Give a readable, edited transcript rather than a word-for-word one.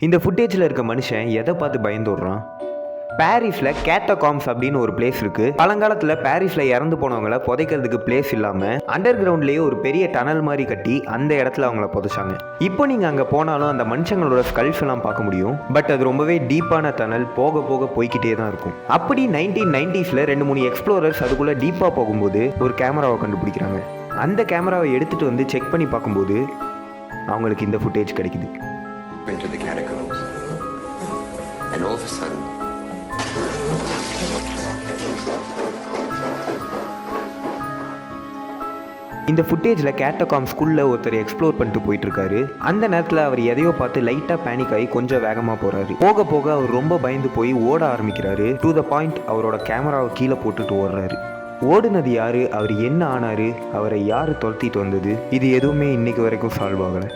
இந்த ஃபுட்டேஜில் இருக்க மனுஷன் எதை பார்த்து பயந்து விடுறான்? பாரிஸில் கேட்டகாம்ஸ் அப்படின்னு ஒரு பிளேஸ் இருக்குது. பழங்காலத்தில் பாரிஸில் இறந்து போனவங்களை புதைக்கிறதுக்கு பிளேஸ் இல்லாமல் அண்டர் கிரவுண்ட்லேயே ஒரு பெரிய டனல் மாதிரி கட்டி அந்த இடத்துல அவங்கள புதைச்சாங்க. இப்போ நீங்கள் அங்கே போனாலும் அந்த மனுஷங்களோட ஸ்கல்ஸ் எல்லாம் பார்க்க முடியும். பட் அது ரொம்பவே டீப்பான டனல், போக போக போய்கிட்டே தான் இருக்கும். அப்படி 1990s 2-3 எக்ஸ்ப்ளோரர்ஸ் அதுக்குள்ளே டீப்பாக போகும்போது ஒரு கேமராவை கண்டுபிடிக்கிறாங்க. அந்த கேமராவை எடுத்துகிட்டு வந்து செக் பண்ணி பார்க்கும்போது அவங்களுக்கு இந்த ஃபுட்டேஜ் கிடைக்குது. Into the catacombs, and all of a sudden, இந்த ஃபுட்டேஜில் கேட்டகாம் ஸ்கூலில் ஒருத்தர் எக்ஸ்ப்ளோர் பண்ணிட்டு போயிட்டு இருக்காரு. அந்த நேரத்தில் அவர் எதையோ பார்த்து லைட்டாக பேனிக் ஆகி கொஞ்சம் வேகமாக போகிறாரு. போக போக அவர் ரொம்ப பயந்து போய் ஓட ஆரம்பிக்கிறாரு. டு த பாயிண்ட் அவரோட கேமராவை கீழே போட்டுட்டு ஓடுறாரு. ஓடுனது யாரு, அவர் என்ன ஆனாரு, அவரை யார் துரத்திட்டு வந்தது, இது எதுவுமே இன்னைக்கு வரைக்கும் சால்வ் ஆகலை.